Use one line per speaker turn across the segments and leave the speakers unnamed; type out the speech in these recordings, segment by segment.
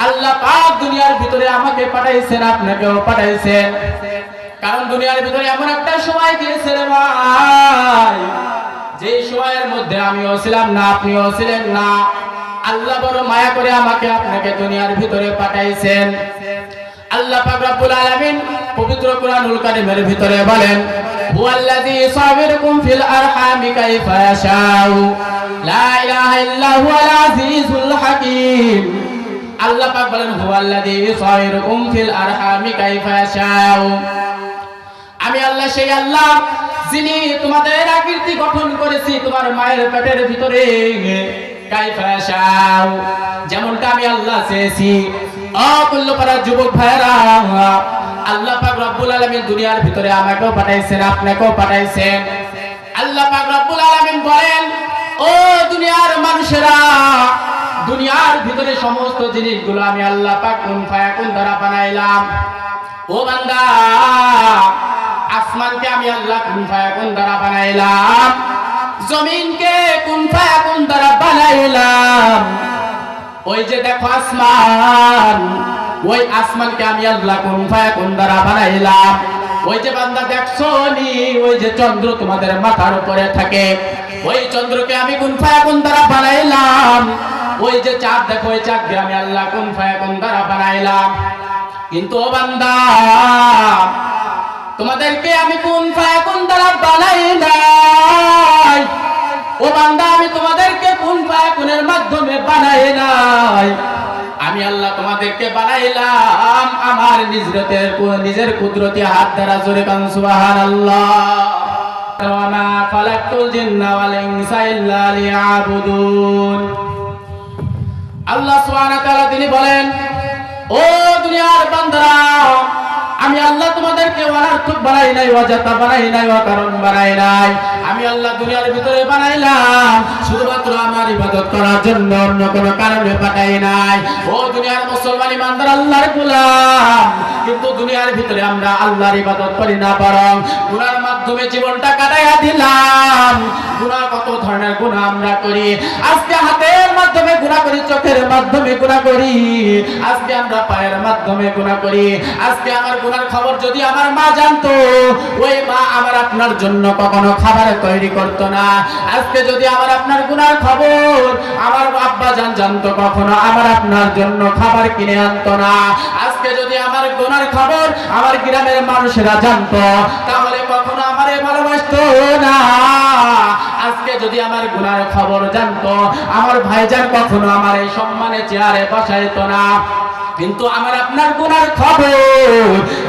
আল্লাহ পাক দুনিয়ার ভিতরে আমাকে পাঠাইছেন, আপনাকেও পাঠাইছেন। কারণ দুনিয়ার ভিতরে এমন একটা সময় দিয়েছে রে ভাই, যে সময়ের মধ্যে আমিও ছিলাম না, আপনিও ছিলেন না। আল্লাহ বড় মায়া করে আমাকে আপনাকে দুনিয়ার ভিতরে পাঠাইছেন। আল্লাহ পাক রব্বুল আলামিন পবিত্র কোরআনুল কারীমের ভিতরে বলেন, হুয়াল্লাযী ইউসাবিরুকুম ফিল আরহামি কাইফা ইয়াশাউ লা ইলাহা ইল্লা হুয়াল আজিজুল হাকীম। আল্লাহ পাক বলেন, হুয়াল্লাযী ইউসাবিরুকুম ফিল আরহামি কাইফা ইয়াশাউ। আমি আল্লাহ সেই আল্লাহ যিনি তোমাদের আকৃতি গঠন করেছি তোমার মায়ের পেটের ভিতরে কাইফা ইয়াশাউ, যেমনটা আমি আল্লাহ চেয়েছি। অকুল্লপাড়া যুবক ভাইরা, আল্লাহ পাক রব্বুল আলামিন দুনিয়ার ভিতরে আমাকেও পাঠাইছেন, আপনাকেও পাঠাইছেন। আল্লাহ পাক রব্বুল আলামিন বলেন, ও দুনিয়ার মানুষেরা, দুনিয়ার ভিতরে সমস্ত জিনিসগুলো আমি আল্লাহ পাক কুন ফায়াকুন দ্বারা বানাইলাম। ও বান্দা, আসমানকে আমি আল্লাহ কুন ফায়াকুন দ্বারা বানাইলাম, জমিনকে কুন ফায়াকুন দ্বারা বানাইলাম। ওই যে দেখো আসমান, ওই আসমানকে আমি আল্লাহ কুন ফায়াকুন দ্বারা বানাইলাম। ওই যে বান্দা দেখছো নি, ওই যে চন্দ্র তোমাদের মাথার উপরে থাকে, ওই চন্দ্রকে আমি কুন ফায়াকুন দ্বারা বানাইলাম। ওই যে চাঁদ দেখো, ওই চাঁদকে আমি আল্লাহ কুন ফায়াকুন দ্বারা বানাইলাম। কিন্তু ও বান্দা, তোমাদেরকে আমি কুন ফায়াকুন দ্বারা বানাই নাই। ও বান্দা, আমি তোমাদেরকে কুন ফায়াকুনের মাধ্যমে বানাই নাই। আমি আল্লাহ তোমাদেরকে বানাইলাম আমার নিজের কুদরতি হাত দ্বারা। জোরে কান সুবহানাল্লাহ। ওয়া মা খালাকতুল জিন্না ওয়াল ইনসা ইল্লা লিয়াবুদুন। আল্লাহ সুবহানাহু ওয়া তাআলা তিনি বলেন, ও দুনিয়ার বান্দারা, আমি আল্লাহ তোমাদেরকে অনার্থক বানাই নাই, অযথা বানাই নাই, অকারণ বানাই নাই। আমি আল্লাহ দুনিয়ার ভিতরে বানাইলাম শুধুমাত্র আমার ইবাদত করার জন্য, অন্য কোনো কারণে পাঠাই নাই। ও দুনিয়ার মুসলমান ইমানদার আল্লাহর গোলাম, কিন্তু দুনিয়ার ভিতরে আমরা আল্লাহর ইবাদত করি না, বরং গুনার মাধ্যমে জীবনটা কাটাইয়া দিলাম। গুনাহ, কত ধরনের গুনাহ আমরা করি। আজকে হাতের মাধ্যমে গুনাহ করি, চোখের মাধ্যমে গুনাহ করি, আজকে আমরা পায়ের মাধ্যমে গুনাহ করি। আজকে আমার গুনার খবর যদি আমার মা জানতো, ওই মা আমার আপনার জন্য কখনো খাবার তৈরি করতো না। আজকে যদি আমার আপনার গুনার খবর আমার আব্বা জান জানতো, কখনো আমার আপনার জন্য খাবার কিনে আনতো না। আজকে যদি আমার গুনার খবর আমার গ্রামের মানুষেরা জানতো, তাহলে কখনো আমারে ভালোবাসতো না। আজকে যদি আমার গুনার খবর জানতো, আমার ভাইজান কখনো আমার এই সম্মানে চেয়ারে বসাইতো না। কিন্তু আমার আপনার গুনার খবর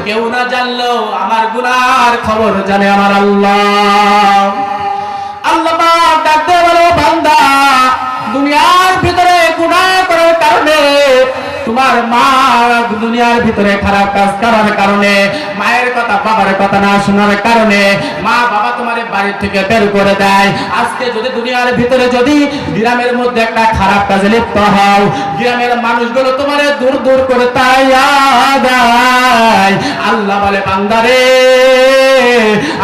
কেউ না জানলেও আমার গুনার খবর জানে আমার আল্লাহ। আল্লাহ পাক ডাকতে বলো, বান্দা, দুনিয়ার ভিতরে গুনাহ করার কারণে, তোমার মা দুনিয়ার ভিতরে খারাপ কাজ করার কারণে, মায়ের কথা বাবার কথা না শোনার কারণে মা বাবা তোমার বাড়ি থেকে বের করে দেয়। আজকে যদি দুনিয়ার ভিতরে যদি গ্রামের মধ্যে একটা খারাপ কাজে লিপ্ত হও, গ্রামের মানুষগুলো তোমার দূর দূর করে তাড়াইয়া দেয়। আল্লাহ বলে, বান্দারে,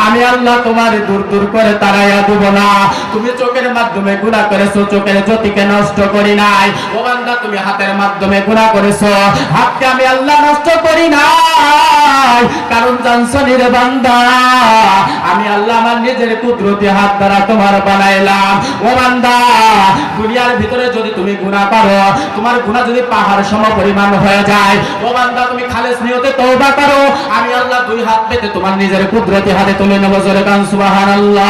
আমি আল্লাহ তোমার দূর দূর করে তাড়াইয়া দেব না। তুমি চোখের মাধ্যমে গুনাহ করেছো, চোখের জ্যোতিকে নষ্ট করি নাই। ও বান্দা, তুমি হাতের মাধ্যমে গুনাহ করেছো, হাতকে আমি আল্লাহ নষ্ট করি নাই। কারণ জানছো নি রে বান্দা, আমি আল্লাহ আমার নিজের কুদরতি হাত দ্বারা তোমার বানাইলাম। ও বান্দা, দুনিয়ার ভিতরে যদি তুমি গুনাহ করো, তোমার গুনাহ যদি পাহাড় সম পরিমাণ হয়ে যায়, ও বান্দা, তুমি খালেস নিয়তে তওবা করো, আমি আল্লাহ দুই হাত পেতে তোমার নিজের কুদরতি হাতে তুলে নেব। জোরে কান সুবহানাল্লাহ।